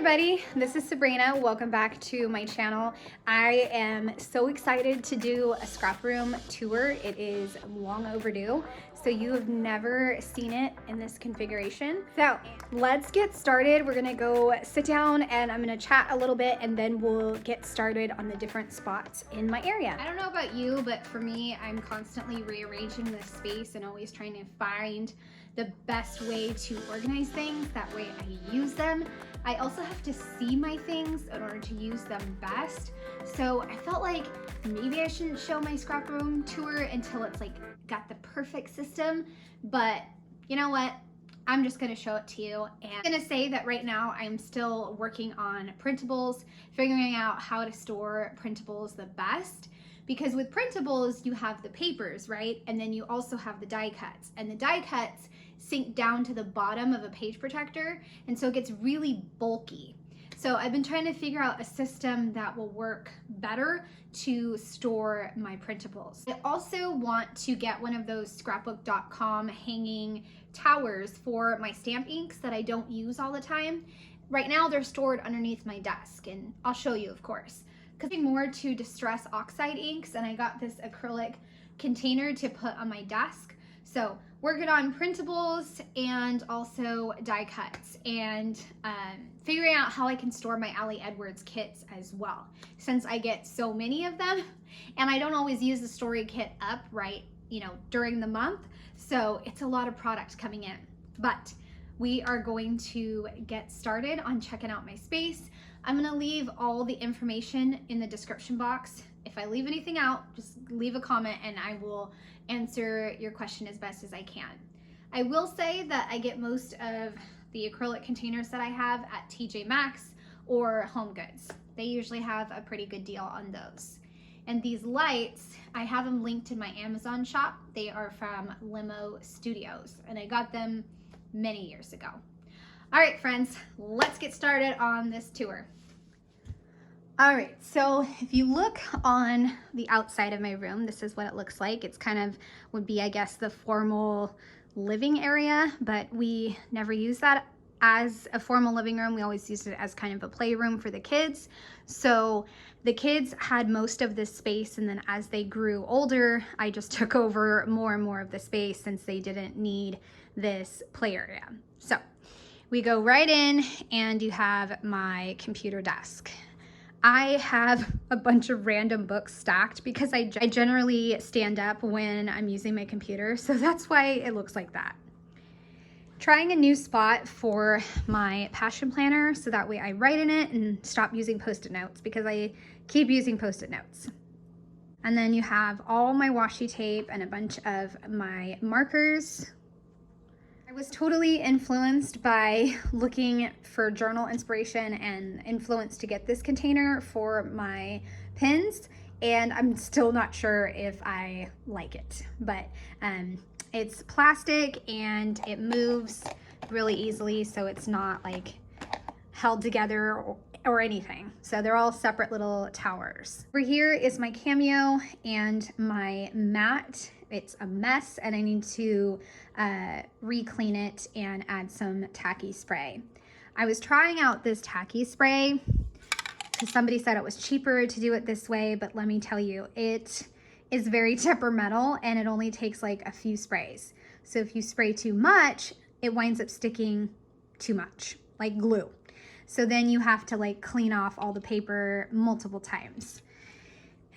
everybody, this is Sabrina. Welcome back to my channel. I am so excited to do a scrap room tour. It is long overdue, so you have never seen it in this configuration. So let's get started. We're gonna go sit down and I'm gonna chat a little bit and then we'll get started on the different spots in my area. I don't know about you, but for me, I'm constantly rearranging this space and always trying to find the best way to organize things. That way I use them. I also have to see my things in order to use them best. So I felt like maybe I shouldn't show my scrap room tour until it's like got the perfect system, but you know what? I'm just gonna show it to you. And I'm gonna say that right now I'm still working on printables, figuring out how to store printables the best. Because with printables, you have the papers, right? And then you also have the die cuts. And the die cuts sink down to the bottom of a page protector, and so it gets really bulky. So I've been trying to figure out a system that will work better to store my printables. I also want to get one of those scrapbook.com hanging towers for my stamp inks that I don't use all the time. Right now they're stored underneath my desk, and I'll show you, of course. More to distress oxide inks, and I got this acrylic container to put on my desk. So working on printables and also die cuts, and figuring out how I can store my Ali Edwards kits as well, since I get so many of them and I don't always use the story kit up right, during the month. So it's a lot of product coming in, but we are going to get started on checking out my space. I'm gonna leave all the information in the description box. If I leave anything out, just leave a comment and I will answer your question as best as I can. I will say that I get most of the acrylic containers that I have at TJ Maxx or Home Goods. They usually have a pretty good deal on those. And these lights, I have them linked in my Amazon shop. They are from Limo Studios, and I got them many years ago. All right, friends, let's get started on this tour. All right, so if you look on the outside of my room, this is what it looks like. It's kind of would be, I guess, the formal living area, but we never use that as a formal living room. We always used it as kind of a playroom for the kids. So the kids had most of this space, and then as they grew older, I just took over more and more of the space since they didn't need this play area. So we go right in and you have my computer desk. I have a bunch of random books stacked because I generally stand up when I'm using my computer, so that's why it looks like that. Trying a new spot for my passion planner so that way I write in it and stop using Post-it notes because I keep using Post-it notes. And then you have all my washi tape and a bunch of my markers. I was totally influenced by looking for journal inspiration and influence to get this container for my pins, and I'm still not sure if I like it, but it's plastic and it moves really easily, so it's not like held together or anything. So they're all separate little towers. Over here is my Cameo and my mat. It's a mess and I need to re-clean it and add some tacky spray. I was trying out this tacky spray because somebody said it was cheaper to do it this way, but let me tell you, it is very temperamental and it only takes like a few sprays. So if you spray too much, it winds up sticking too much, like glue. So then you have to like clean off all the paper multiple times.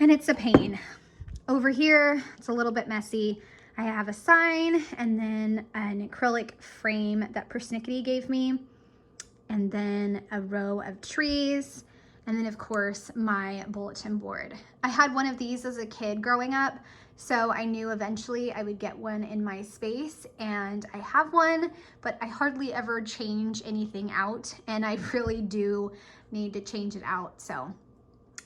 And it's a pain. Over here, it's a little bit messy. I have a sign and then an acrylic frame that Persnickety gave me, and then a row of trees, and then of course my bulletin board. I had one of these as a kid growing up, so I knew eventually I would get one in my space, and I have one, but I hardly ever change anything out, and I really do need to change it out. So,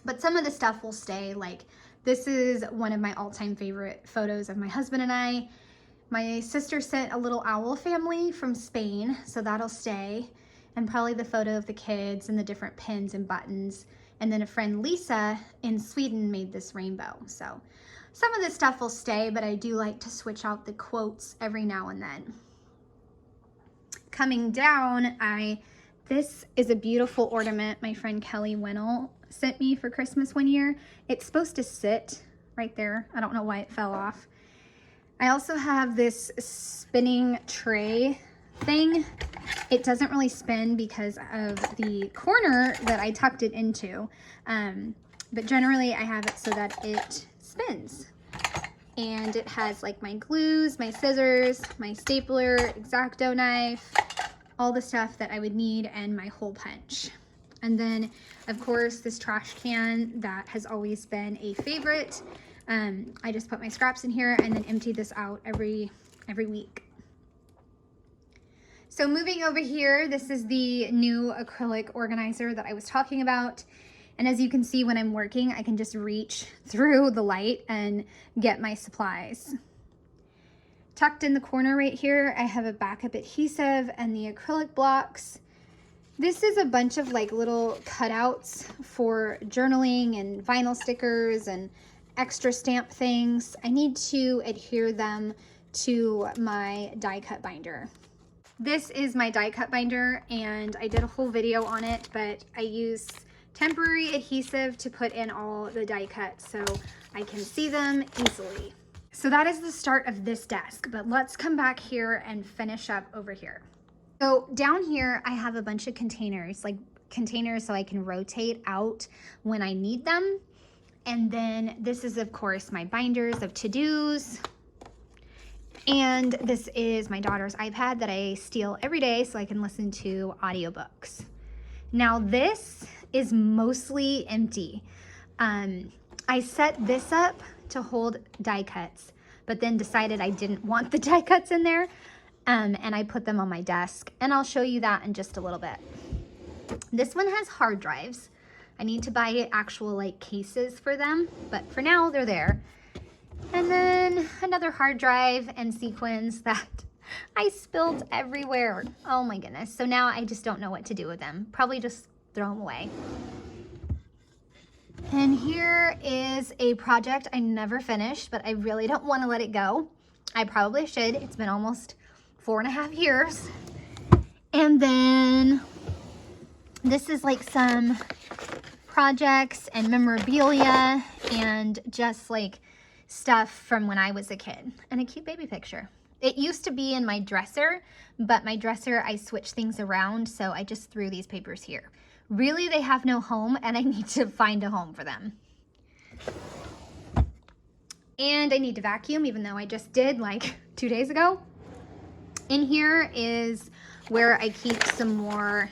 but some of the stuff will stay. Like this is one of my all-time favorite photos of my husband and I. My sister sent a little owl family from Spain, so that'll stay. And probably the photo of the kids and the different pins and buttons. And then a friend, Lisa, in Sweden made this rainbow. So some of this stuff will stay, but I do like to switch out the quotes every now and then. Coming down, I This is a beautiful ornament my friend Kelly Winnell sent me for Christmas one year. It's supposed to sit right there. I don't know why it fell off. I also have this spinning tray thing. It doesn't really spin because of the corner that I tucked it into. But generally I have it so that it spins. And it has like my glues, my scissors, my stapler, X-Acto knife, all the stuff that I would need, and my hole punch. And then of course this trash can that has always been a favorite. I just put my scraps in here and then empty this out every week. So moving over here, this is the new acrylic organizer that I was talking about. And as you can see, when I'm working, I can just reach through the light and get my supplies. Tucked in the corner right here, I have a backup adhesive and the acrylic blocks. This is a bunch of like little cutouts for journaling and vinyl stickers and extra stamp things. I need to adhere them to my die cut binder. This is my die cut binder, and I did a whole video on it, but I use temporary adhesive to put in all the die cuts so I can see them easily. So that is the start of this desk, but let's come back here and finish up over here. So down here, I have a bunch of containers, like containers so I can rotate out when I need them. And then this is, of course, my binders of to-dos. And this is my daughter's iPad that I steal every day so I can listen to audiobooks. Now this is mostly empty. I set this up to hold die cuts, but then decided I didn't want the die cuts in there, and I put them on my desk, and I'll show you that in just a little bit. This one has hard drives. I need to buy actual like cases for them, but for now they're there. And then another hard drive and sequins that I spilled everywhere. Oh my goodness. So now I just don't know what to do with them. Probably just throw them away. And here is a project I never finished, but I really don't want to let it go. I probably should. It's been almost 4.5 years. And then this is like some projects and memorabilia and just like stuff from when I was a kid, and a cute baby picture. It used to be in my dresser, but my dresser, I switched things around, so I just threw these papers here. Really, they have no home, and I need to find a home for them. And I need to vacuum, even though I just did like 2 days ago. In here is where I keep some more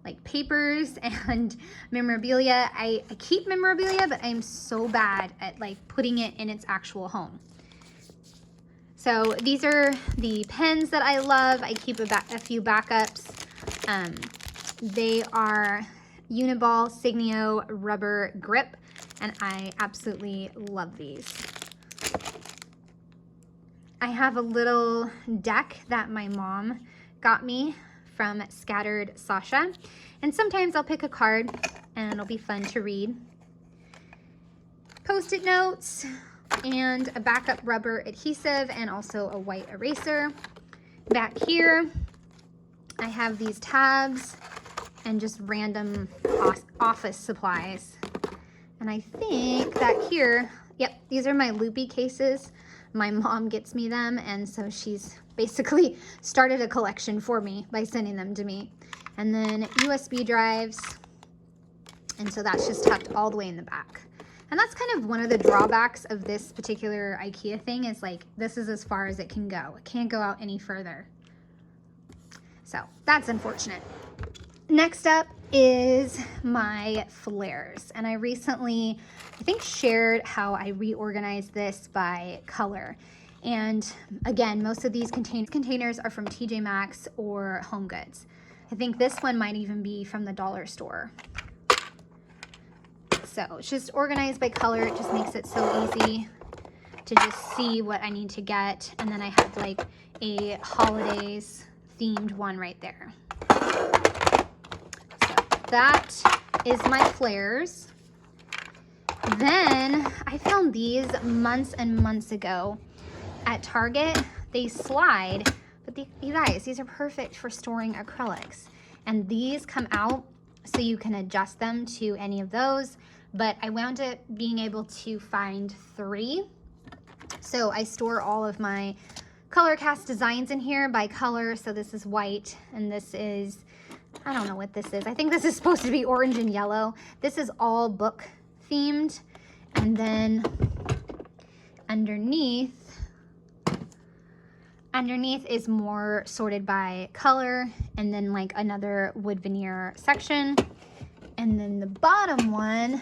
like papers and memorabilia. I keep memorabilia, but I'm so bad at like putting it in its actual home. So these are the pens that I love. I keep a few backups. They are Uniball Signio rubber grip, and I absolutely love these. I have a little deck that my mom got me from Scattered Sasha, and sometimes I'll pick a card and it'll be fun to read. Post-it notes and a backup rubber adhesive and also a white eraser. Back here I have these tabs and just random office supplies. And I think that here, yep, these are my loopy cases. My mom gets me them, and so she's basically started a collection for me by sending them to me. And then USB drives, and so that's just tucked all the way in the back. And that's kind of one of the drawbacks of this particular IKEA thing, is like this is as far as it can go. It can't go out any further. So that's unfortunate. Next up is my flares, and I recently, I think, shared how I reorganized this by color. And again, most of these containers are from TJ Maxx or Home Goods. I think this one might even be from the dollar store. So it's just organized by color. It just makes it so easy to just see what I need to get. And then I have like a holidays themed one right there. So that is my flares. Then I found these months and months ago at Target. They slide, but you guys, these are perfect for storing acrylics. And these come out so you can adjust them to any of those, but I wound up being able to find 3. So I store all of my color cast designs in here by color. So this is white, and this is, I don't know what this is. I think this is supposed to be orange and yellow. This is all book themed. And then underneath is more sorted by color, and then like another wood veneer section. And then the bottom one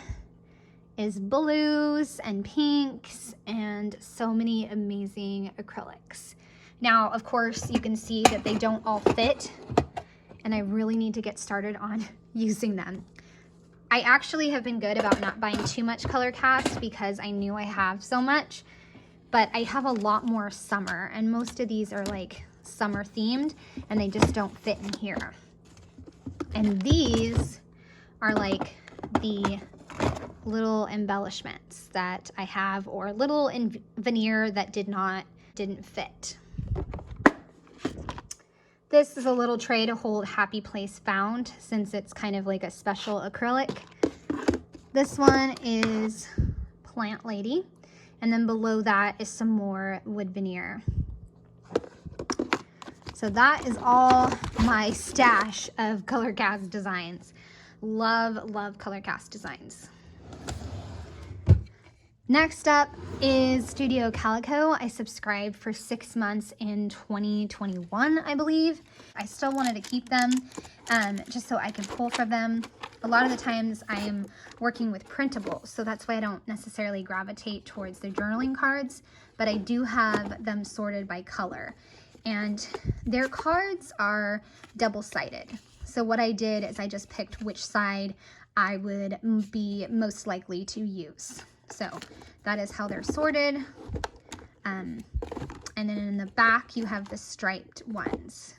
is blues and pinks and so many amazing acrylics. Now, of course, you can see that they don't all fit, and I really need to get started on using them. I actually have been good about not buying too much color cast because I knew I have so much, but I have a lot more summer, and most of these are like summer themed, and they just don't fit in here. And these are like the little embellishments that I have, or little veneer that didn't fit. This is a little tray to hold Happy Place Found, since it's kind of like a special acrylic. This one is Plant Lady, and then below that is some more wood veneer. So that is all my stash of color cast designs. Love color cast designs. Next up is Studio Calico. I subscribed for 6 months in 2021, I believe. I still wanted to keep them just so I can pull from them. A lot of the times I am working with printables, so that's why I don't necessarily gravitate towards their journaling cards, but I do have them sorted by color. And their cards are double-sided. So what I did is I just picked which side I would be most likely to use. So that is how they're sorted. And then in the back, you have the striped ones.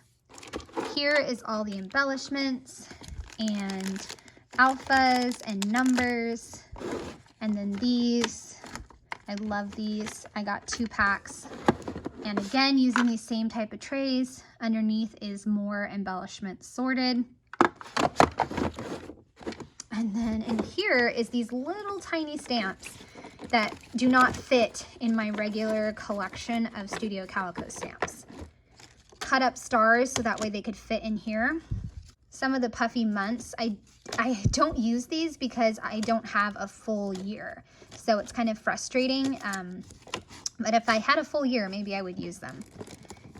Here is all the embellishments and alphas and numbers. And then these, I love these. I got 2 packs. And again, using these same type of trays, underneath is more embellishments sorted. And then in here is these little tiny stamps that do not fit in my regular collection of Studio Calico stamps. Cut up stars so that way they could fit in here. Some of the puffy months, I don't use these because I don't have a full year. So it's kind of frustrating. But if I had a full year, maybe I would use them.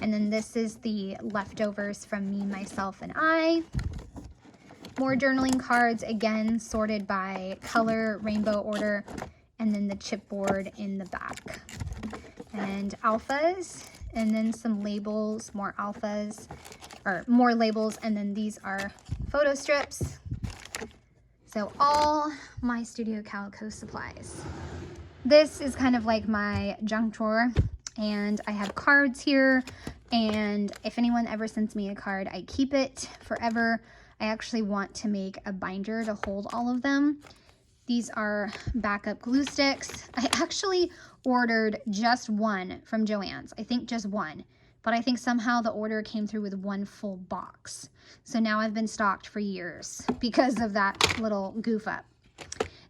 And then this is the leftovers from me, myself, and I. More journaling cards, again, sorted by color, rainbow order, and then the chipboard in the back. And alphas, and then some labels, more alphas, or more labels, and then these are photo strips. So all my Studio Calico supplies. This is kind of like my junk drawer, and I have cards here, and if anyone ever sends me a card, I keep it forever. I actually want to make a binder to hold all of them. These are backup glue sticks. I actually ordered just one from Joann's. I think just one, but I think somehow the order came through with 1 full box. So now I've been stocked for years because of that little goof up.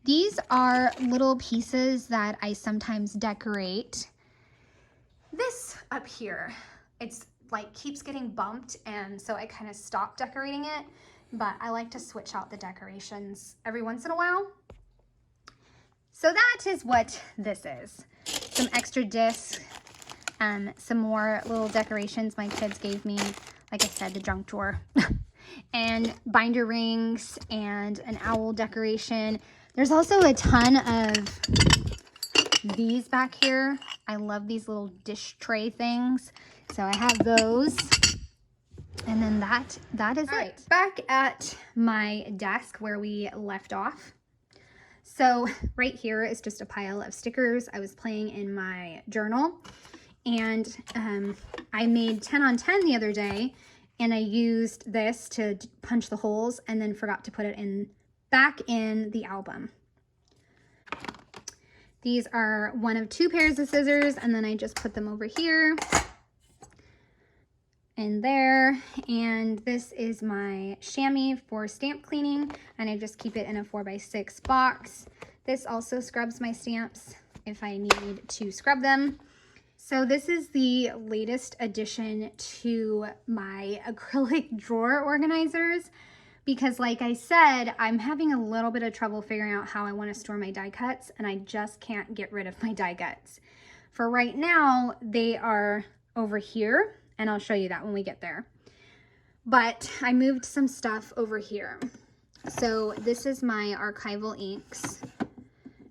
These are little pieces that I sometimes decorate. This up here, it's like keeps getting bumped, and so I kind of stopped decorating it, but I like to switch out the decorations every once in a while. So that is what this is. Some extra discs, some more little decorations my kids gave me, like I said, the junk drawer, and binder rings and an owl decoration. There's also a ton of these back here. I love these little dish tray things. So I have those. And then that is it. Right, back at my desk where we left off. So right here is just a pile of stickers I was playing in my journal. And I made 10 on 10 the other day, and I used this to punch the holes and then forgot to put it in back in the album. These are one of 2 pairs of scissors, and then I just put them over here. in there. And this is my chamois for stamp cleaning, and I just keep it in a 4x6 box. This also scrubs my stamps if I need to scrub them. So this is the latest addition to my acrylic drawer organizers, because like I said, I'm having a little bit of trouble figuring out how I want to store my die cuts, and I just can't get rid of my die cuts. For right now, they are over here, and I'll show you that when we get there. But I moved some stuff over here. So this is my archival inks.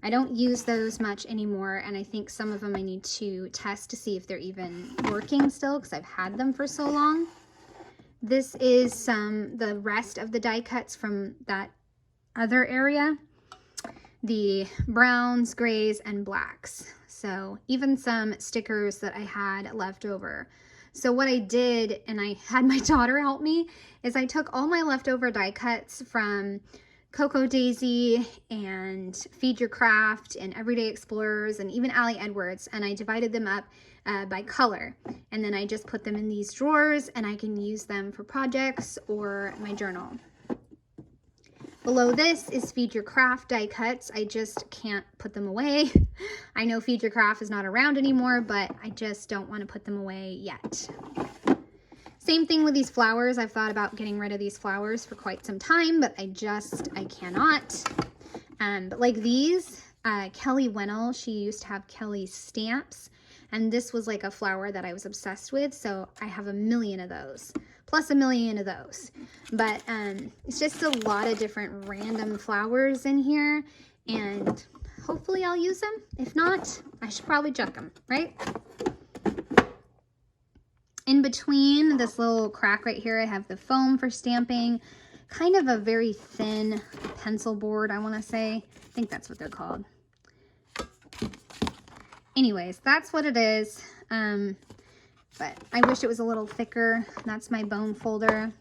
I don't use those much anymore, and I think some of them I need to test to see if they're even working still, because I've had them for so long. This is the rest of the die cuts from that other area. The browns, grays, and blacks. So even some stickers that I had left over. So what I did, and I had my daughter help me, is I took all my leftover die cuts from Cocoa Daisy and Feed Your Craft and Everyday Explorers and even Ali Edwards, and I divided them up by color, and then I just put them in these drawers, and I can use them for projects or my journal. Below this is Feed Your Craft die cuts. I just can't put them away. I know Feed Your Craft is not around anymore, but I just don't want to put them away yet. Same thing with these flowers. I've thought about getting rid of these flowers for quite some time, but I cannot. But like these, Kelly Wennell, she used to have Kelly stamps, and this was like a flower that I was obsessed with, so I have a million of those, plus a million of those. But it's just a lot of different random flowers in here, and hopefully I'll use them. If not, I should probably chuck them, right? In between this little crack right here, I have the foam for stamping, kind of a very thin pencil board, I want to say. I think that's what they're called. Anyways, that's what it is. But I wish it was a little thicker. That's my bone folder.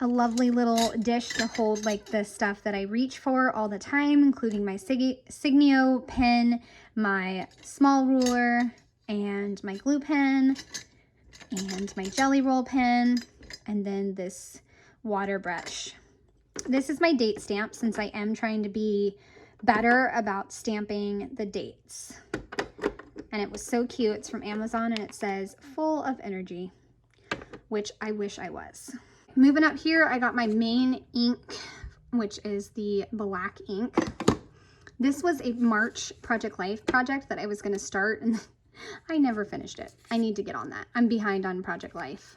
A lovely little dish to hold like the stuff that I reach for all the time, including my Signio pen, my small ruler, and my glue pen, and my jelly roll pen, and then this water brush. This is my date stamp, since I am trying to be better about stamping the dates. And it was so cute. It's from Amazon, and it says full of energy, which I wish I was. Moving up here, I got my main ink, which is the black ink. This was a March Project Life project that I was going to start, and I never finished it. I need to get on that. I'm behind on Project Life.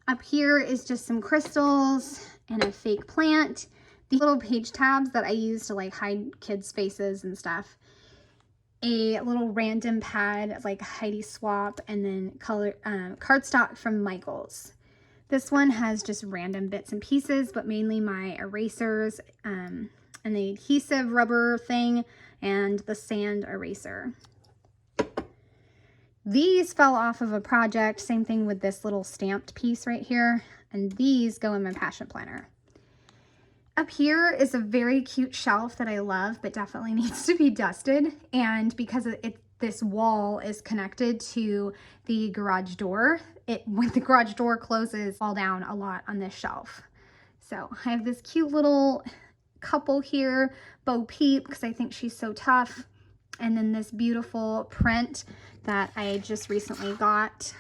Up here is just some crystals and a fake plant. The little page tabs that I use to like hide kids' faces and stuff. A little random pad like Heidi Swap, and then cardstock from Michaels. This one has just random bits and pieces, but mainly my erasers and the adhesive rubber thing and the sand eraser. These fell off of a project, same thing with this little stamped piece right here, and these go in my passion planner. Up here is a very cute shelf that I love, but definitely needs to be dusted, and because this wall is connected to the garage door, when the garage door closes, fall down a lot on this shelf. So I have this cute little couple here, Bo Peep, because I think she's so tough, and then this beautiful print that I just recently got.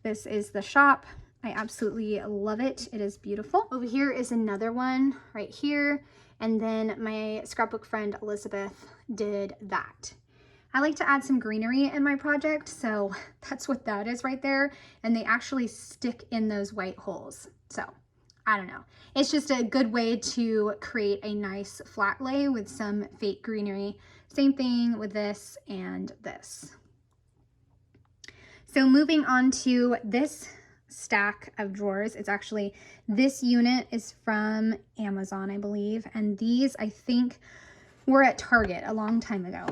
This is the shop. I absolutely love it. It is beautiful. Over here is another one right here, and then my scrapbook friend Elizabeth did that. I like to add some greenery in my project, so that's what that is right there, and they actually stick in those white holes. So I don't know. It's just a good way to create a nice flat lay with some fake greenery. Same thing with this and this. So moving on to this stack of drawers. It's actually, this unit is from Amazon, I believe, and these I think were at Target a long time ago.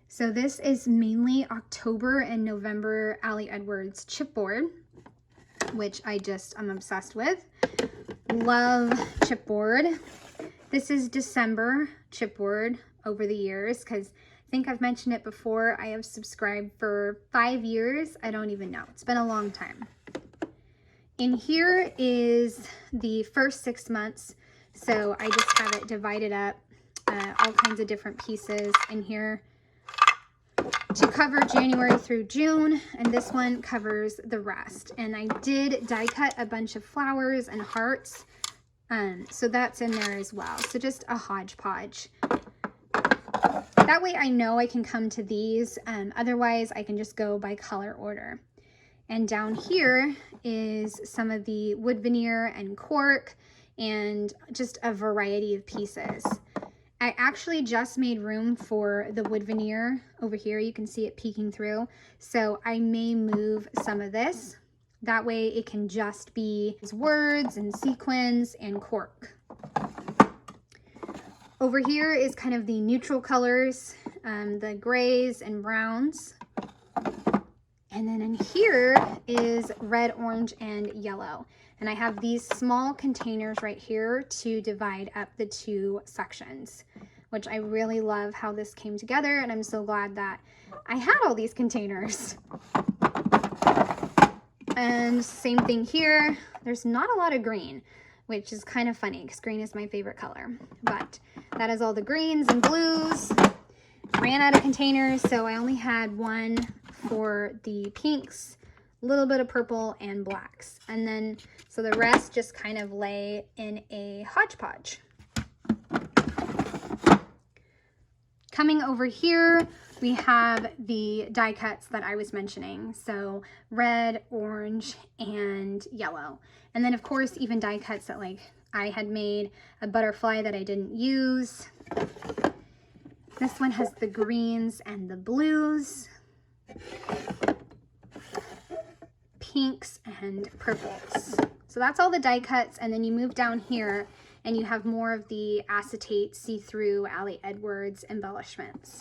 So this is mainly October and November Ali Edwards chipboard, which I'm obsessed with. Love chipboard. This is December chipboard over the years, because I think I've mentioned it before. I have subscribed for 5 years. I don't even know. It's been a long time. In here is the first 6 months. So I just have it divided up, all kinds of different pieces in here to cover January through June, and this one covers the rest. And I did die cut a bunch of flowers and hearts, so that's in there as well. So just a hodgepodge. That way I know I can come to these, otherwise I can just go by color order. And down here is some of the wood veneer and cork and just a variety of pieces. I actually just made room for the wood veneer over here. You can see it peeking through. So I may move some of this. That way it can just be words and sequins and cork. Over here is kind of the neutral colors, the grays and browns. And then in here is red, orange, and yellow. And I have these small containers right here to divide up the two sections, which I really love how this came together. And I'm so glad that I had all these containers. And same thing here. There's not a lot of green, which is kind of funny because green is my favorite color. But that is all the greens and blues. Ran out of containers, so I only had one for the pinks, a little bit of purple and blacks. And then, so the rest just kind of lay in a hodgepodge. Coming over here, we have the die cuts that I was mentioning. So red, orange, and yellow. And then of course, even die cuts that like I had made, a butterfly that I didn't use. This one has the greens and the blues, pinks and purples. So that's all the die cuts. And then you move down here and you have more of the acetate see-through Ali Edwards embellishments.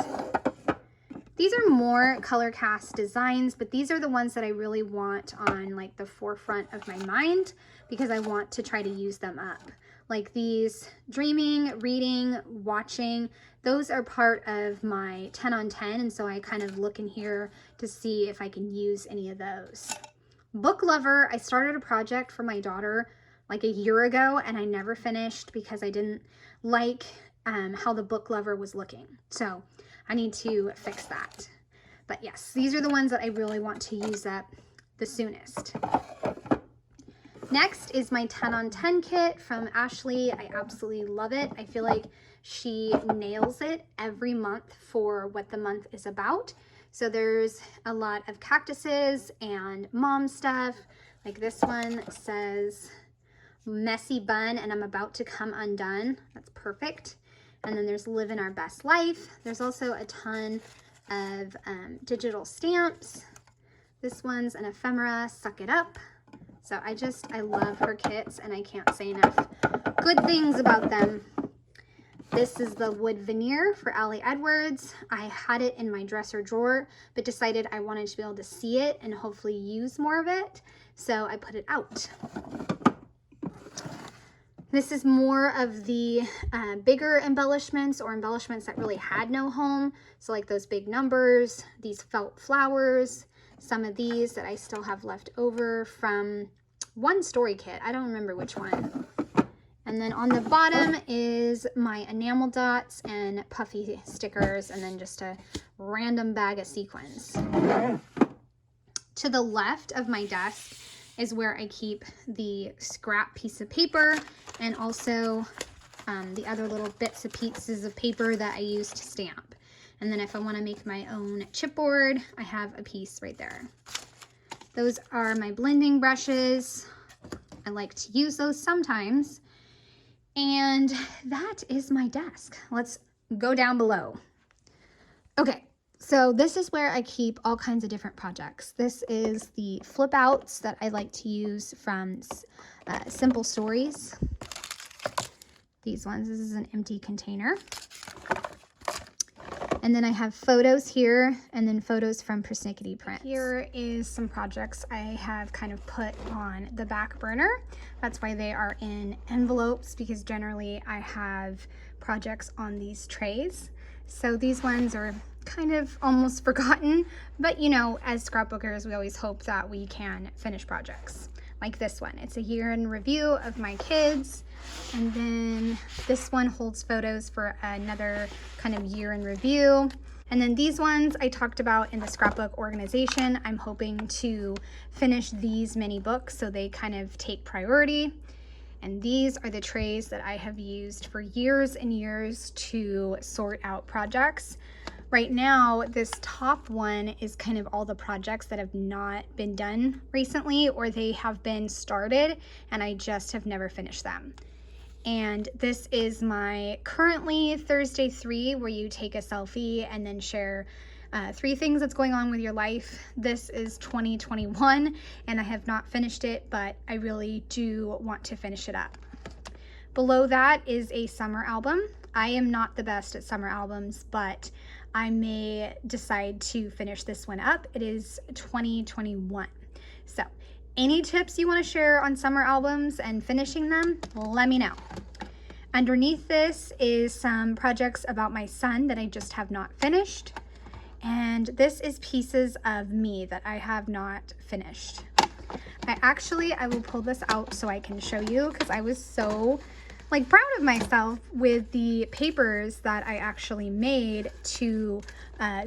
These are more color cast designs, but these are the ones that I really want on like the forefront of my mind because I want to try to use them up. Like these dreaming, reading, watching, those are part of my 10 on 10, and so I kind of look in here to see if I can use any of those. Book lover, I started a project for my daughter like a year ago and I never finished because I didn't like how the book lover was looking. So I need to fix that. But yes, these are the ones that I really want to use up the soonest. Next is my 10 on 10 kit from Ashley. I absolutely love it. I feel like she nails it every month for what the month is about. So there's a lot of cactuses and mom stuff. Like this one says messy bun and I'm about to come undone. That's perfect. And then there's living our best life. There's also a ton of digital stamps. This one's an ephemera, suck it up. So I love her kits and I can't say enough good things about them. This is the wood veneer for Ali Edwards. I had it in my dresser drawer, but decided I wanted to be able to see it and hopefully use more of it. So I put it out. This is more of the bigger embellishments or embellishments that really had no home. So like those big numbers, these felt flowers, some of these that I still have left over from one story kit. I don't remember which one. And then on the bottom is my enamel dots and puffy stickers, and then just a random bag of sequins. To the left of my desk is where I keep the scrap piece of paper and also the other little bits and pieces of paper that I use to stamp. And then if I want to make my own chipboard, I have a piece right there. Those are my blending brushes. I like to use those sometimes. And that is my desk. Let's go down below. Okay, so this is where I keep all kinds of different projects. This is the flip outs that I like to use from Simple Stories. These ones, this is an empty container. And then I have photos here and then photos from Persnickety Prints. Here is some projects I have kind of put on the back burner. That's why they are in envelopes, because generally I have projects on these trays. So these ones are kind of almost forgotten, but you know, as scrapbookers, we always hope that we can finish projects. Like this one, it's a year in review of my kids. And then this one holds photos for another kind of year in review. And then these ones I talked about in the scrapbook organization. I'm hoping to finish these mini books so they kind of take priority. And these are the trays that I have used for years and years to sort out projects. Right now, this top one is kind of all the projects that have not been done recently, or they have been started and I just have never finished them. And this is my currently Thursday 3, where you take a selfie and then share 3 things that's going on with your life. This is 2021 and I have not finished it, but I really do want to finish it up. Below that is a summer album. I am not the best at summer albums, but I may decide to finish this one up. It is 2021. So any tips you want to share on summer albums and finishing them, let me know. Underneath this is some projects about my son that I just have not finished. And this is pieces of me that I have not finished. I will pull this out so I can show you, because I was so proud of myself with the papers that I actually made to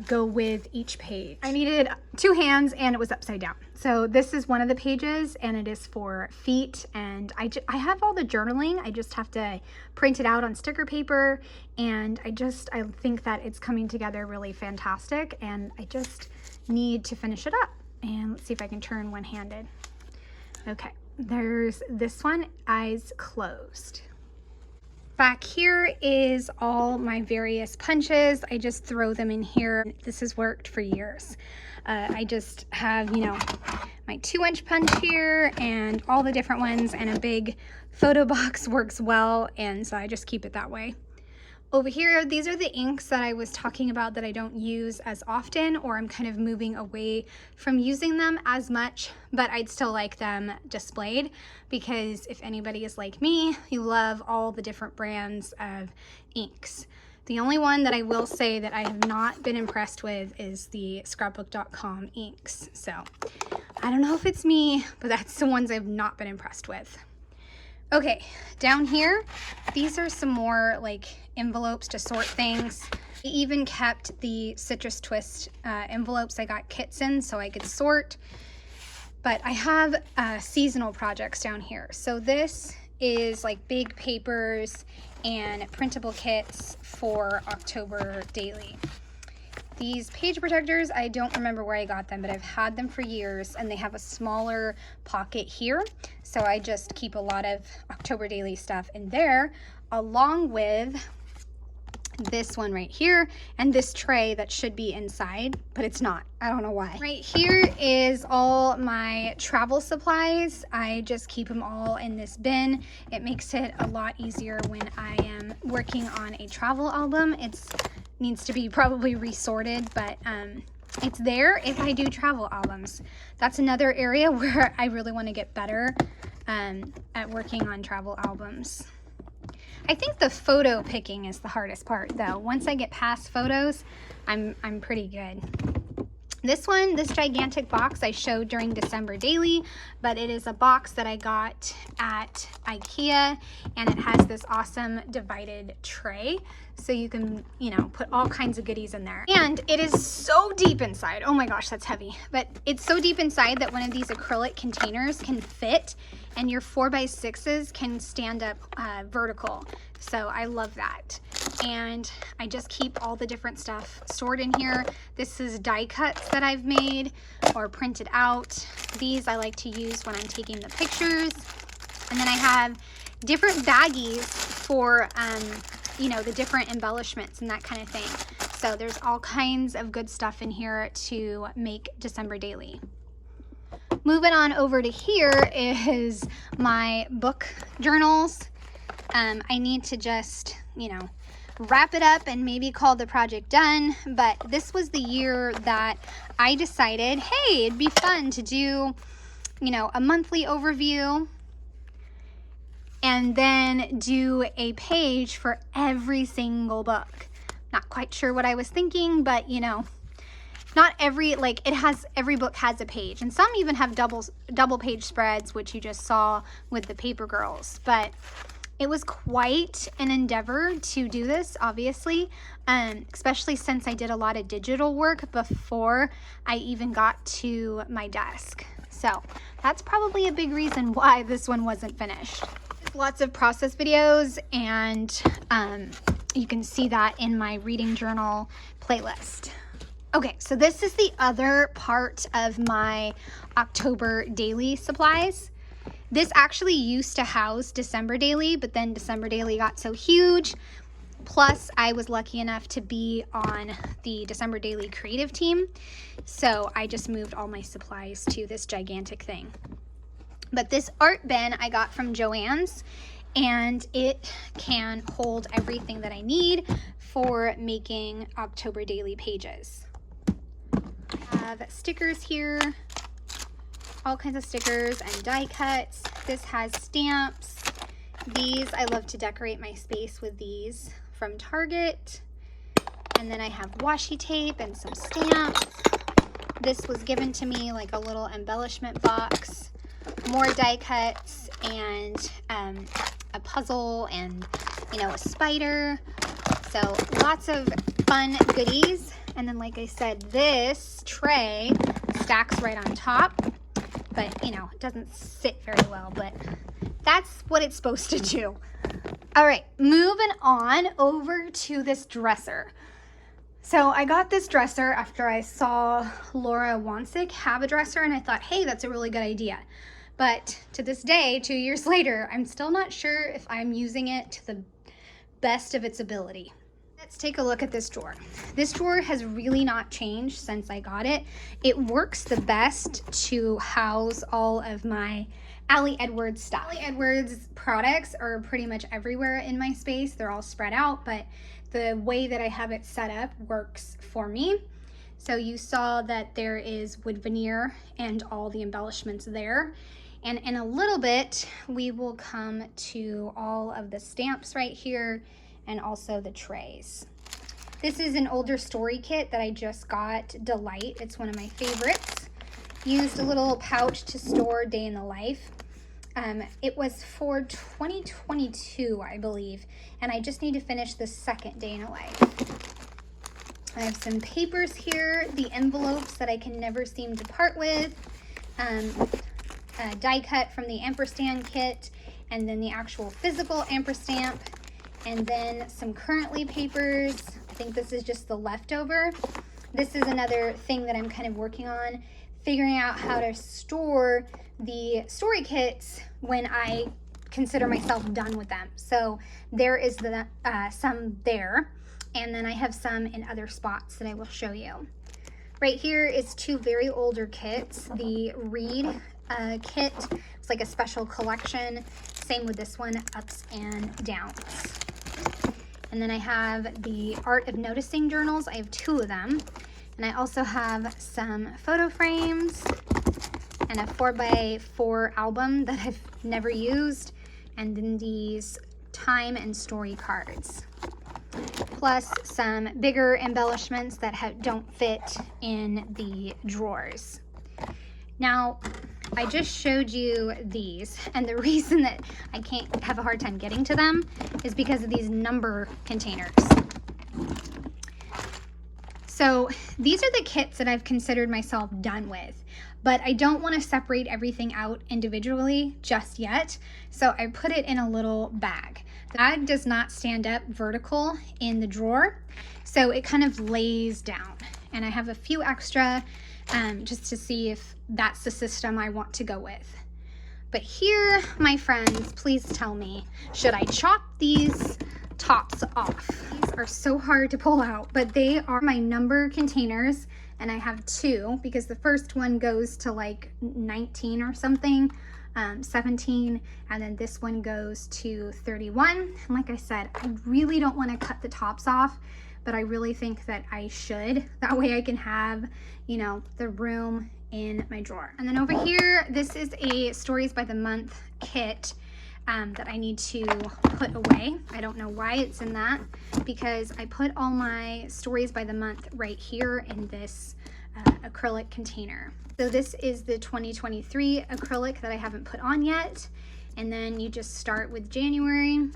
go with each page. I needed 2 hands and it was upside down. So this is one of the pages and it is for feet, and I have all the journaling. I just have to print it out on sticker paper, and I think that it's coming together really fantastic, and I just need to finish it up. And let's see if I can turn one-handed. Okay, there's this one, eyes closed. Back here is all my various punches. I just throw them in here. This has worked for years. I just have, you know, my 2-inch punch here and all the different ones, and a big photo box works well, and so I just keep it that way. Over here, these are the inks that I was talking about that I don't use as often, or I'm kind of moving away from using them as much, but I'd still like them displayed, because if anybody is like me, you love all the different brands of inks. The only one that I will say that I have not been impressed with is the scrapbook.com inks. So I don't know if it's me, but that's the ones I've not been impressed with. Okay, down here, these are some more envelopes to sort things. I even kept the Citrus Twist envelopes I got kits in so I could sort. But I have seasonal projects down here. So this is big papers and printable kits for October daily. These page protectors, I don't remember where I got them, but I've had them for years, and they have a smaller pocket here. So I just keep a lot of October daily stuff in there, along with this one right here and this tray that should be inside, but it's not. I don't know why. Right here is all my travel supplies. I just keep them all in this bin. It makes it a lot easier when I am working on a travel album. It needs to be probably resorted, but it's there if I do travel albums. That's another area where I really want to get better at working on travel albums. I think the photo picking is the hardest part, though. Once I get past photos, I'm pretty good. This one, this gigantic box, I showed during December Daily, but it is a box that I got at IKEA, and it has this awesome divided tray, so you can, you know, put all kinds of goodies in there. And it is so deep inside. Oh my gosh, that's heavy. But it's so deep inside that one of these acrylic containers can fit, and your 4x6s can stand up vertical. So I love that. And I just keep all the different stuff stored in here. This is die cuts that I've made or printed out. These I like to use when I'm taking the pictures. And then I have different baggies for, you know, the different embellishments and that kind of thing. So there's all kinds of good stuff in here to make December Daily. Moving on over to here is my book journals. I need to just, you know, wrap it up and maybe call the project done. But this was the year that I decided, hey, it'd be fun to do, you know, a monthly overview and then do a page for every single book. Not quite sure what I was thinking, but you know, not every, like, every book has a page, and some even have double page spreads, which you just saw with the Paper Girls. But it was quite an endeavor to do this, obviously, especially since I did a lot of digital work before I even got to my desk. So that's probably a big reason why this one wasn't finished. Lots of process videos, and you can see that in my reading journal playlist. Okay, so this is the other part of my October daily supplies. This actually used to house December daily, but then December daily got so huge. Plus, I was lucky enough to be on the December daily creative team. So I just moved all my supplies to this gigantic thing. But this art bin I got from Joann's, and it can hold everything that I need for making October daily pages. I have stickers here. All kinds of stickers and die cuts. This has stamps. These, I love to decorate my space with these from Target. And then I have washi tape and some stamps. This was given to me like a little embellishment box. More die cuts and a puzzle and, you know, a spider. So lots of fun goodies. And then, like I said, this tray stacks right on top. But, you know, it doesn't sit very well, but that's what it's supposed to do. All right, moving on over to this dresser. So I got this dresser after I saw Laura Wansick have a dresser, and I thought, hey, that's a really good idea. But to this day, 2 years later, I'm still not sure if I'm using it to the best of its ability. Let's take a look at this drawer. This drawer has really not changed since I got it. It works the best to house all of my Ali Edwards stuff. Ali Edwards products are pretty much everywhere in my space. They're all spread out, but the way that I have it set up works for me. So you saw that there is wood veneer and all the embellishments there. And in a little bit, we will come to all of the stamps right here and also the trays. This is an older story kit that I just got, Delight. It's one of my favorites. Used a little pouch to store day in the life. It was for 2022, I believe, and I just need to finish the second day in a life. I have some papers here, the envelopes that I can never seem to part with, a die cut from the ampersand kit, and then the actual physical amperstamp, and then some currently papers. I think this is just the leftover. This is another thing that I'm kind of working on, figuring out how to store the story kits when I consider myself done with them. So there is the some there, and then I have some in other spots that I will show you. Right here is two very older kits. The Read kit, it's like a special collection. Same with this one, Ups and Downs. And then I have the Art of Noticing journals. I have two of them. And I also have some photo frames and a 4x4 album that I've never used. And then these time and story cards. Plus some bigger embellishments that don't fit in the drawers. Now, I just showed you these, and the reason that I can't have a hard time getting to them is because of these number containers. So these are the kits that I've considered myself done with, but I don't want to separate everything out individually just yet, so I put it in a little bag. The bag does not stand up vertical in the drawer, so it kind of lays down, and I have a few extra just to see if that's the system I want to go with. But here, my friends, please tell me, should I chop these tops off? These are so hard to pull out, but they are my number containers, and I have two because the first one goes to like 19 or something, 17, and then this one goes to 31. And like I said, I really don't want to cut the tops off, but I really think that I should. That way I can have, you know, the room in my drawer. And then over here, this is a Stories by the Month kit. that I need to put away. I don't know why it's in that, because I put all my stories by the month right here in this acrylic container. So this is the 2023 acrylic that I haven't put on yet. And then you just start with January,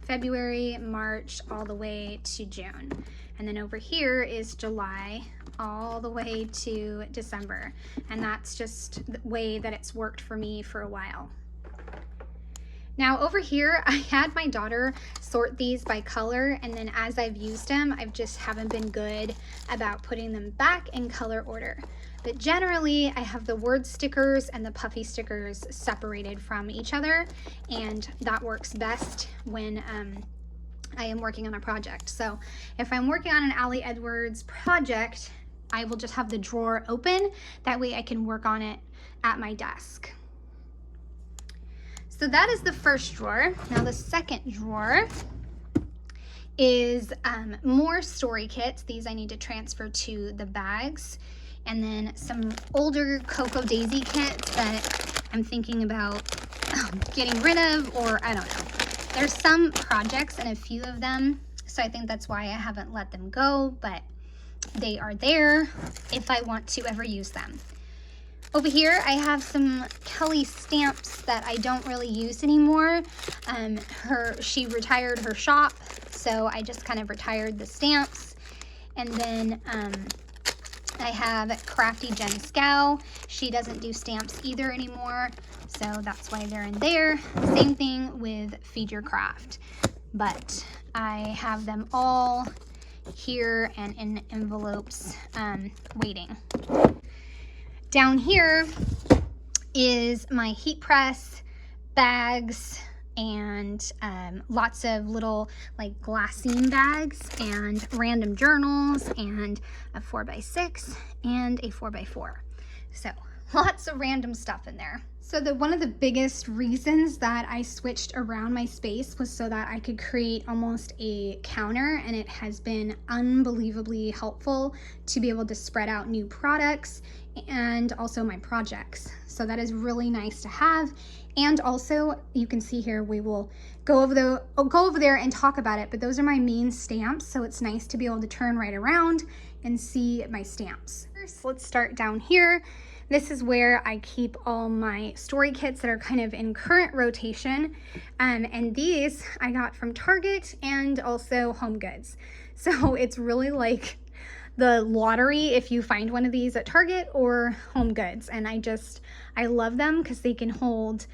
February, March, all the way to June. And then over here is July all the way to December. And that's just the way that it's worked for me for a while. Now over here, I had my daughter sort these by color, and then as I've used them, I just haven't been good about putting them back in color order. But generally, I have the word stickers and the puffy stickers separated from each other, and that works best when I am working on a project. So if I'm working on an Ali Edwards project, I will just have the drawer open. That way I can work on it at my desk. So that is the first drawer. Now the second drawer is more story kits. These I need to transfer to the bags. And then some older Cocoa Daisy kits that I'm thinking about getting rid of, or I don't know. There's some projects and a few of them, so I think that's why I haven't let them go, but they are there if I want to ever use them. Over here, I have some Kelly stamps that I don't really use anymore. She retired her shop, so I just kind of retired the stamps. And then I have Crafty Jen Scow. She doesn't do stamps either anymore, so that's why they're in there. Same thing with Feed Your Craft, but I have them all here and in envelopes waiting. Down here is my heat press, bags, and lots of little like glassine bags and random journals and a 4x6 and a 4x4. So lots of random stuff in there. So one of the biggest reasons that I switched around my space was so that I could create almost a counter, and it has been unbelievably helpful to be able to spread out new products and also my projects. So that is really nice to have. And also you can see here, we will go over there and talk about it, but those are my main stamps. So it's nice to be able to turn right around and see my stamps. First, let's start down here. This is where I keep all my story kits that are kind of in current rotation. And these I got from Target and also Home Goods. So it's really like the lottery if you find one of these at Target or Home Goods. And I love them because they can hold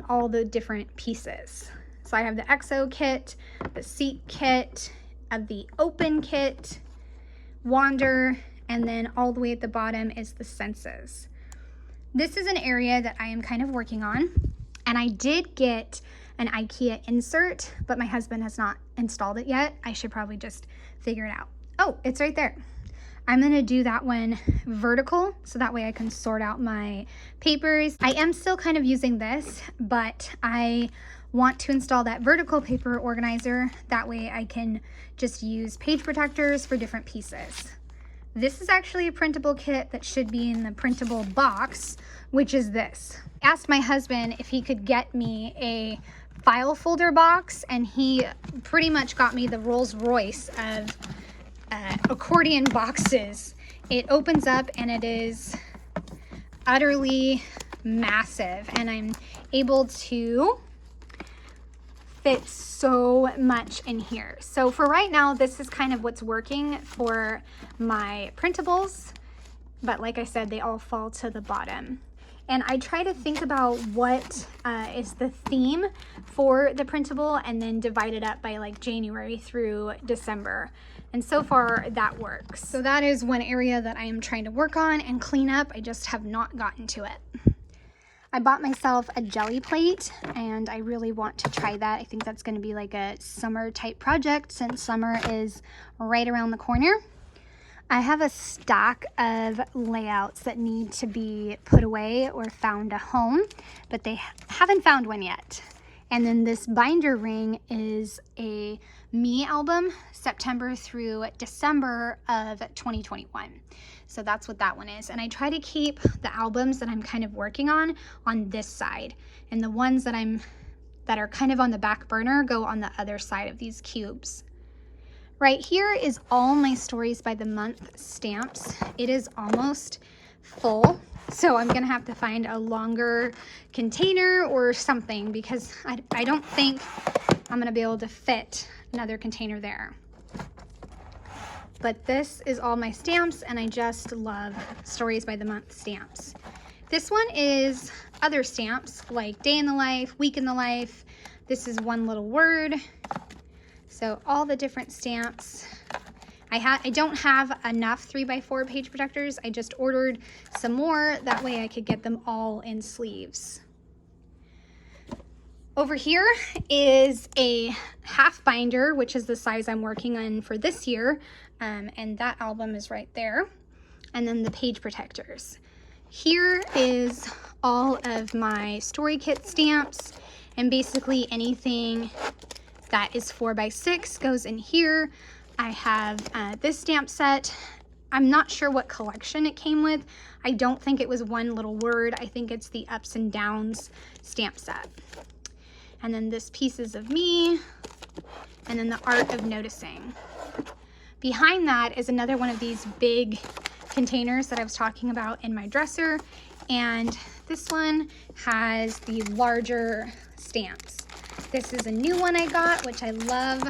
all the different pieces. So I have the EXO kit, the seat kit, the open kit, Wander, and then all the way at the bottom is the Senses. This is an area that I am kind of working on, and I did get an IKEA insert, but my husband has not installed it yet. I should probably just figure it out. Oh, it's right there. I'm gonna do that one vertical, so that way I can sort out my papers. I am still kind of using this, but I want to install that vertical paper organizer. That way I can just use page protectors for different pieces. This is actually a printable kit that should be in the printable box, which is this. I asked my husband if he could get me a file folder box, and he pretty much got me the Rolls Royce of accordion boxes. It opens up and it is utterly massive, and I'm able to fit so much in here. So for right now, this is kind of what's working for my printables, but like I said, they all fall to the bottom. And I try to think about what is the theme for the printable and then divide it up by like January through December. And so far that works. So that is one area that I am trying to work on and clean up. I just have not gotten to it. I bought myself a jelly plate, and I really want to try that. I think that's going to be like a summer type project since summer is right around the corner. I have a stack of layouts that need to be put away or found a home, but they haven't found one yet. And then this binder ring is a me album, September through December of 2021. So that's what that one is. And I try to keep the albums that I'm kind of working on this side. And the ones that I'm that are kind of on the back burner go on the other side of these cubes. Right here is all my Stories by the Month stamps. It is almost full, so I'm gonna have to find a longer container or something because I don't think I'm gonna be able to fit another container there. But this is all my stamps, and I just love Stories by the Month stamps. This one is other stamps like Day in the Life, Week in the Life. This is One Little Word. So all the different stamps. I don't have enough 3x4 page protectors. I just ordered some more. That way I could get them all in sleeves. Over here is a half binder, which is the size I'm working on for this year. And that album is right there. And then the page protectors. Here is all of my story kit stamps, and basically anything that is 4x6 goes in here. I have this stamp set. I'm not sure what collection it came with. I don't think it was One Little Word. I think it's the Ups and Downs stamp set. And then this Pieces of Me, and then the Art of Noticing. Behind that is another one of these big containers that I was talking about in my dresser, and this one has the larger stamps. This is a new one I got, which I love.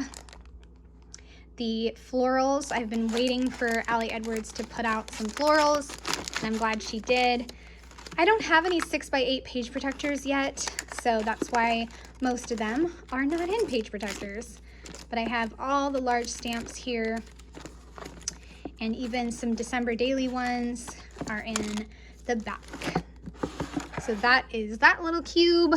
The florals. I've been waiting for Allie Edwards to put out some florals, and I'm glad she did. I don't have any 6x8 page protectors yet, so that's why most of them are not in page protectors. But I have all the large stamps here, and even some December daily ones are in the back. So that is that little cube.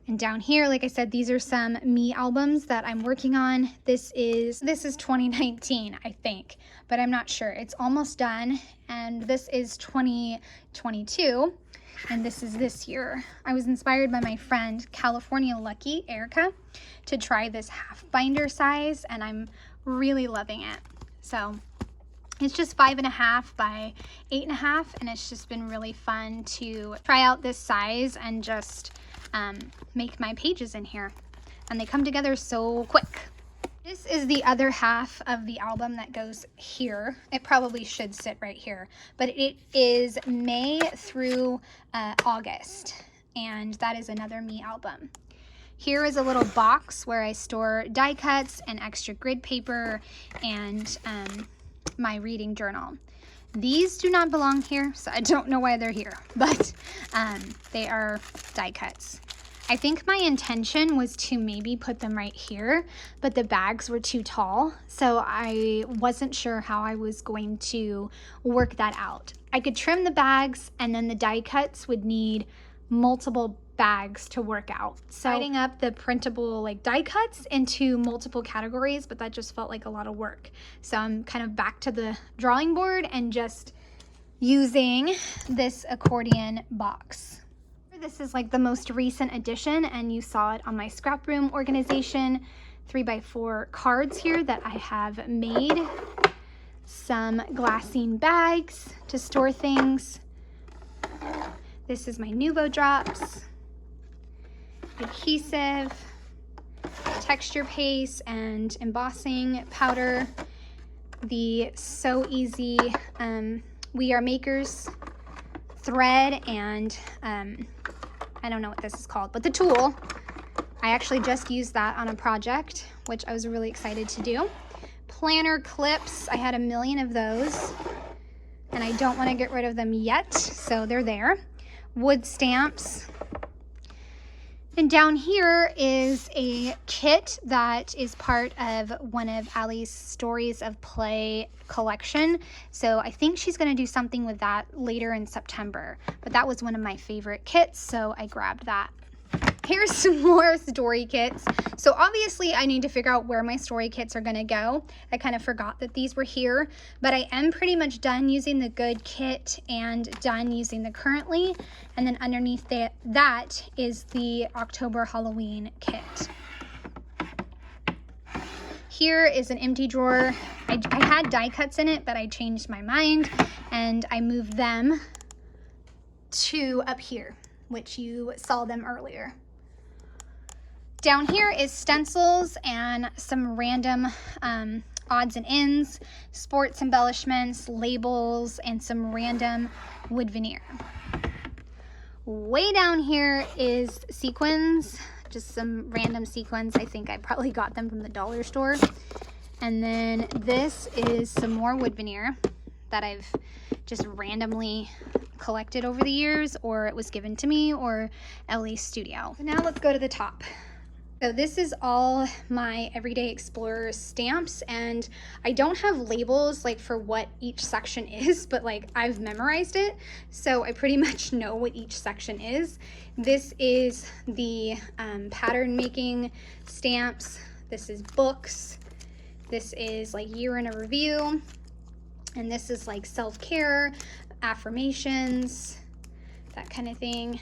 And down here, like I said, these are some me albums that I'm working on. This is 2019, I think, but I'm not sure. It's almost done, and this is 2022, and this is this year. I was inspired by my friend California Lucky, Erica, to try this half binder size, and I'm really loving it. So it's just 5.5 by 8.5, and it's just been really fun to try out this size and just make my pages in here, and they come together so quick. This is the other half of the album that goes here. It probably should sit right here, but it is May through August, and that is another me album. Here is a little box where I store die cuts and extra grid paper and my reading journal. These do not belong here, so I don't know why they're here, but they are die cuts. I think my intention was to maybe put them right here, but the bags were too tall, so I wasn't sure how I was going to work that out. I could trim the bags, and then the die cuts would need multiple bags to work out. So dividing up the printable like die cuts into multiple categories, but that just felt like a lot of work. So I'm kind of back to the drawing board and just using this accordion box. This is like the most recent addition, and you saw it on my Scraproom organization. 3x4 cards here that I have made. Some glassine bags to store things. This is my Nuvo drops. Adhesive, texture paste, and embossing powder. The So Easy We Are Makers thread, and I don't know what this is called, but the tulle. I actually just used that on a project, which I was really excited to do. Planner clips, I had a million of those, and I don't want to get rid of them yet, so they're there. Wood stamps. And down here is a kit that is part of one of Allie's Stories of Play collection. So I think she's going to do something with that later in September. But that was one of my favorite kits, so I grabbed that. Here's some more story kits. So obviously I need to figure out where my story kits are going to go. I kind of forgot that these were here, but I am pretty much done using the Good kit and done using the Currently. And then underneath that is the October Halloween kit. Here is an empty drawer. I had die cuts in it, but I changed my mind and I moved them to up here, which you saw them earlier. Down here is stencils and some random odds and ends, sports embellishments, labels, and some random wood veneer. Way down here is sequins, just some random sequins. I think I probably got them from the dollar store. And then this is some more wood veneer that I've just randomly collected over the years, or it was given to me, or Ellie's studio. So now let's go to the top. So this is all my Everyday Explorer stamps, and I don't have labels like for what each section is, but like I've memorized it, so I pretty much know what each section is. This is the pattern making stamps. This is books. This is like year in a review, and this is like self-care, affirmations, that kind of thing.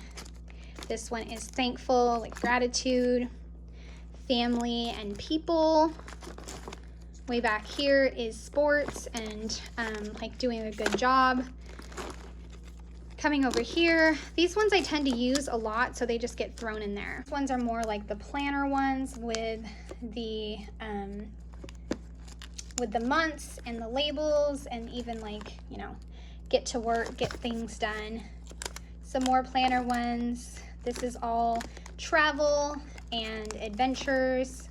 This one is thankful, like gratitude, family and people. Way back here is sports and like doing a good job. Coming over here, these ones I tend to use a lot, so they just get thrown in there. These ones are more like the planner ones with the months and the labels, and even like, you know, get to work, get things done. Some more planner ones. This is all travel and adventures.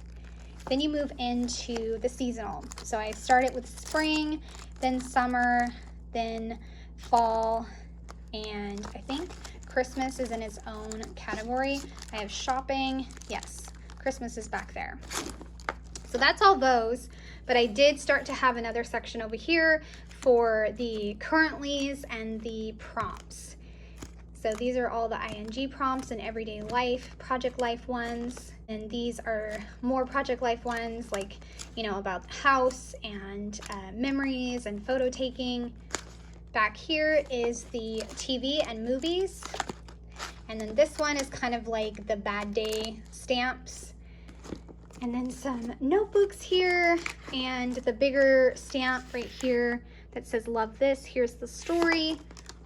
Then you move into the seasonal. So I started with spring, then summer, then fall, and I think Christmas is in its own category. I have shopping. Yes, Christmas is back there. So that's all those, but I did start to have another section over here for the currentlys and the prompts. So these are all the ING prompts and everyday life, project life ones. And these are more project life ones, like, you know, about the house and memories and photo taking. Back here is the TV and movies. And then this one is kind of like the bad day stamps. And then some notebooks here, and the bigger stamp right here that says love this. Here's the story,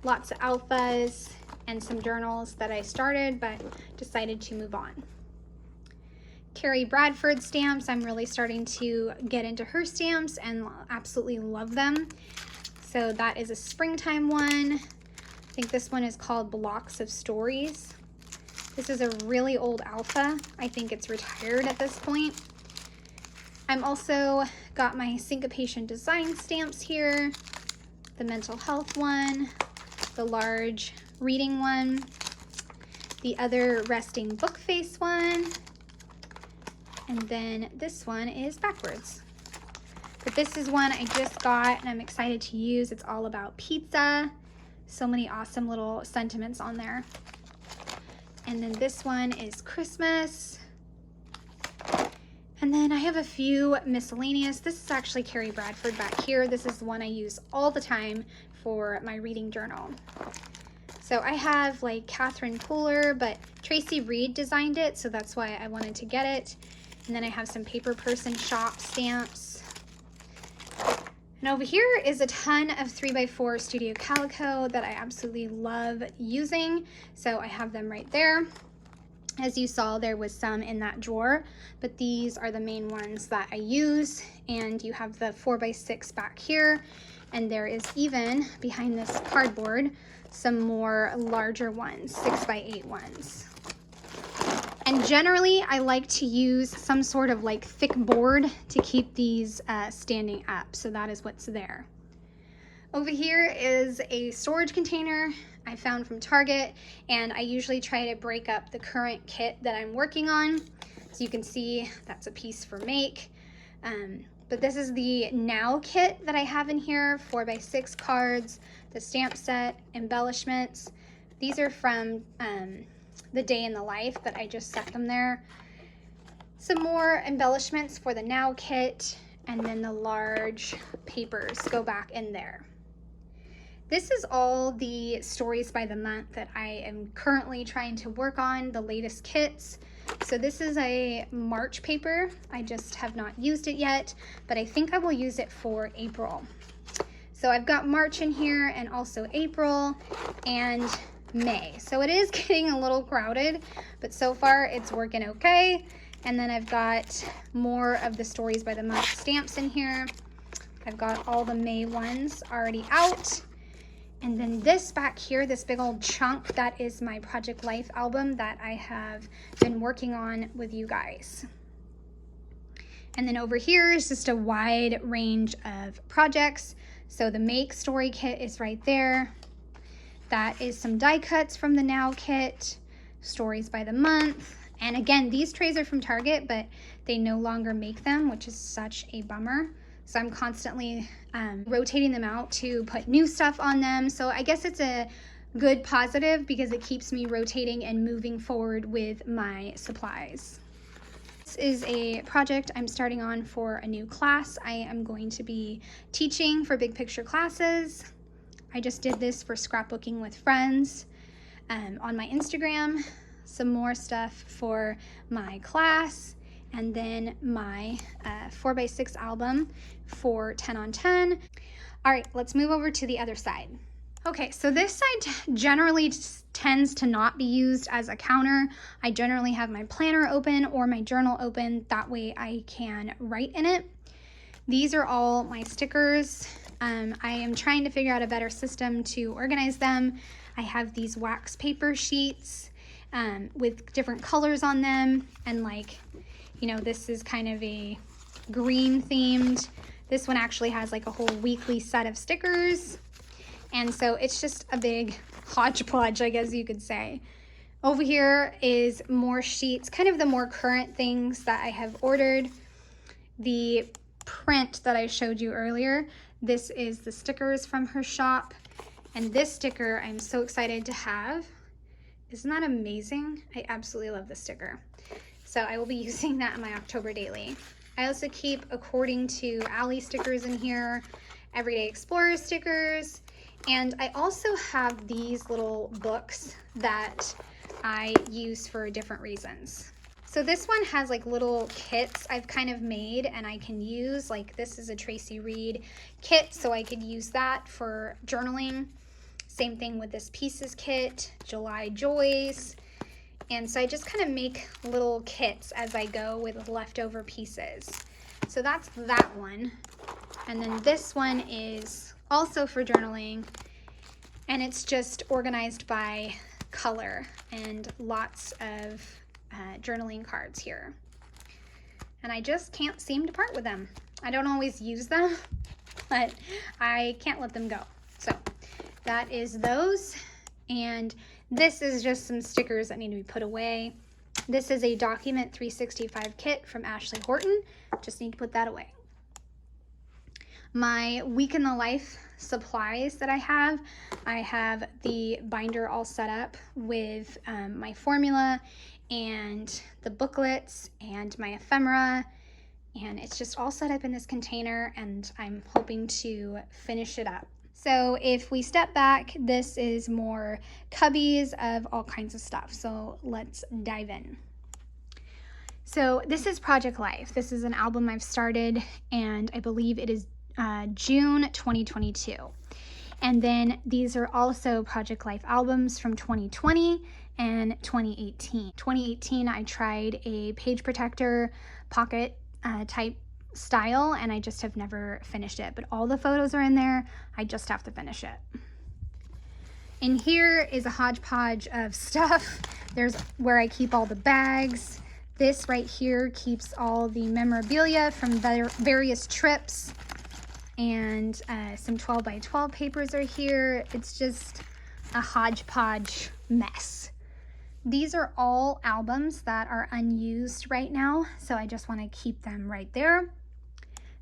lots of alphas, and some journals that I started but decided to move on. Carrie Bradford stamps. I'm really starting to get into her stamps and absolutely love them. So that is a springtime one. I think this one is called Blocks of Stories. This is a really old alpha. I think it's retired at this point. I'm also got my Syncopation design stamps here, the mental health one, the large reading one, the other resting book face one, and then this one is backwards. But this is one I just got and I'm excited to use. It's all about pizza. So many awesome little sentiments on there. And then this one is Christmas. And then I have a few miscellaneous. This is actually Carrie Bradford back here. This is the one I use all the time for my reading journal. So I have like Catherine Poole, but Traci Reed designed it, so that's why I wanted to get it. And then I have some Paper Person Shop stamps. And over here is a ton of 3x4 Studio Calico that I absolutely love using. So I have them right there. As you saw, there was some in that drawer, but these are the main ones that I use. And you have the 4x6 back here. And there is even, behind this cardboard, some more larger ones, 6x8 ones. And generally, I like to use some sort of like thick board to keep these standing up. So that is what's there. Over here is a storage container I found from Target, and I usually try to break up the current kit that I'm working on. So you can see that's a piece for make. But this is the Now kit that I have in here, 4x6 cards, the stamp set, embellishments. These are from the Day in the Life, but I just set them there. Some more embellishments for the Now kit, and then the large papers go back in there. This is all the stories by the month that I am currently trying to work on, the latest kits. So this is a March paper. I just have not used it yet, but I think I will use it for April. So I've got March in here, and also April and May. So it is getting a little crowded, but so far it's working okay. And then I've got more of the Stories by the Month stamps in here. I've got all the May ones already out. And then this back here, this big old chunk, that is my Project Life album that I have been working on with you guys. And then over here is just a wide range of projects. So the Make Story kit is right there. That is some die cuts from the Now kit, Stories by the Month. And again, these trays are from Target, but they no longer make them, which is such a bummer. So I'm constantly rotating them out to put new stuff on them. So I guess it's a good positive because it keeps me rotating and moving forward with my supplies. This is a project I'm starting on for a new class. I am going to be teaching for big picture classes. I just did this for scrapbooking with friends on my Instagram. Some more stuff for my class, and then my 4x6 album for 10 on 10. All right, let's move over to the other side. Okay, so this side generally tends to not be used as a counter. I generally have my planner open or my journal open. That way I can write in it. These are all my stickers. I am trying to figure out a better system to organize them. I have these wax paper sheets with different colors on them. And like, you know, this is kind of a green themed. This one actually has like a whole weekly set of stickers. And so it's just a big hodgepodge, I guess you could say. Over here is more sheets, kind of the more current things that I have ordered. The print that I showed you earlier, this is the stickers from her shop. And this sticker I'm so excited to have. Isn't that amazing? I absolutely love this sticker. So I will be using that in my October daily. I also keep According to Ally stickers in here, Everyday Explorer stickers, and I also have these little books that I use for different reasons. So this one has like little kits I've kind of made and I can use, like this is a Traci Reed kit, so I could use that for journaling. Same thing with this Pieces kit, July Joys. And so I just kind of make little kits as I go with leftover pieces. So that's that one. And then this one is also for journaling. And it's just organized by color and lots of journaling cards here. And I just can't seem to part with them. I don't always use them, but I can't let them go. So that is those. And this is just some stickers that need to be put away. This is a Document 365 kit from Ashley Horton. Just need to put that away. My Week in the Life supplies that I have the binder all set up with my formula and the booklets and my ephemera. And it's just all set up in this container and I'm hoping to finish it up. So if we step back, this is more cubbies of all kinds of stuff. So let's dive in. So this is Project Life. This is an album I've started and I believe it is June 2022. And then these are also Project Life albums from 2020 and 2018. 2018, I tried a page protector pocket type style and I just have never finished it, but all the photos are in there. I just have to finish it. In here is a hodgepodge of stuff. There's where I keep all the bags. This right here keeps all the memorabilia from various trips, and some 12 by 12 papers are here. It's just a hodgepodge mess. These are all albums that are unused right now, so I just want to keep them right there.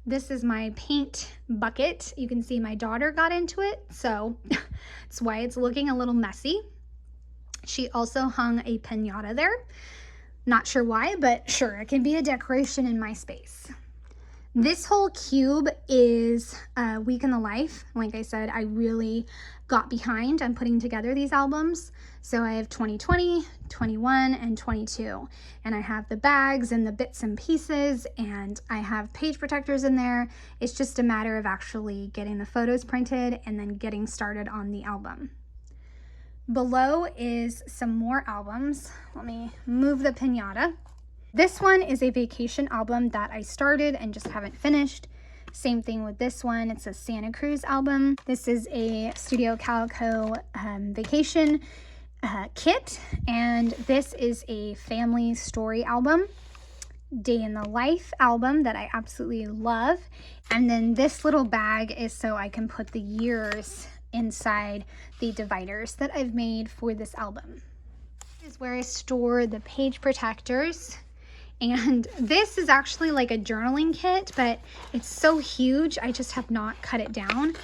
This is my paint bucket. You can see my daughter got into it, so that's why it's looking a little messy. She also hung a piñata there. Not sure why, but sure, it can be a decoration in my space. This whole cube is a Week in the Life. Like I said, I really got behind on putting together these albums. So I have 2020, 21, and 22. And I have the bags and the bits and pieces, and I have page protectors in there. It's just a matter of actually getting the photos printed and then getting started on the album. Below is some more albums. Let me move the piñata. This one is a vacation album that I started and just haven't finished. Same thing with this one. It's a Santa Cruz album. This is a Studio Calico vacation kit, and this is a family story album, day in the life album that I absolutely love. And then this little bag is so I can put the years inside the dividers that I've made for this album. This is where I store the page protectors. And this is actually like a journaling kit, but it's so huge, I just have not cut it down.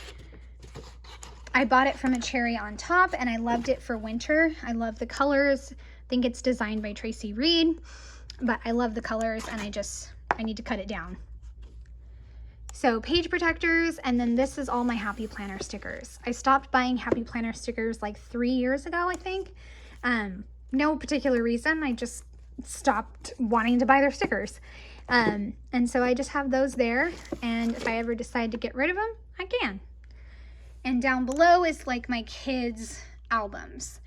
I bought it from a Cherry on Top, and I loved it for winter. I love the colors. I think it's designed by Traci Reed, but I love the colors, and I need to cut it down. So page protectors, and then this is all my Happy Planner stickers. I stopped buying Happy Planner stickers like 3 years ago, I think. No particular reason, I just stopped wanting to buy their stickers. And so I just have those there, and if I ever decide to get rid of them, I can. And down below is like my kids' albums.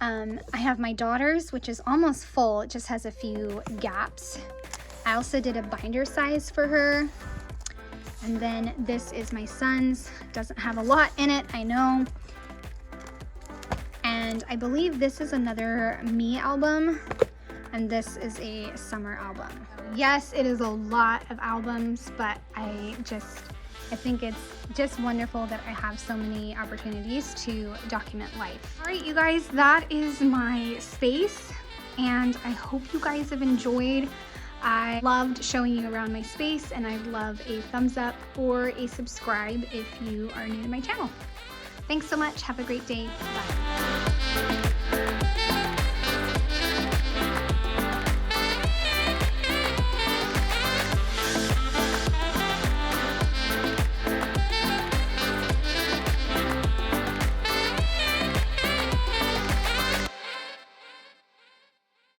I have my daughter's, which is almost full. It just has a few gaps. I also did a binder size for her. And then this is my son's. Doesn't have a lot in it, I know. And I believe this is another me album. And this is a summer album. Yes, it is a lot of albums, but I think it's just wonderful that I have so many opportunities to document life. All right, you guys, that is my space, and I hope you guys have enjoyed. I loved showing you around my space, and I'd love a thumbs up or a subscribe if you are new to my channel. Thanks so much. Have a great day. Bye.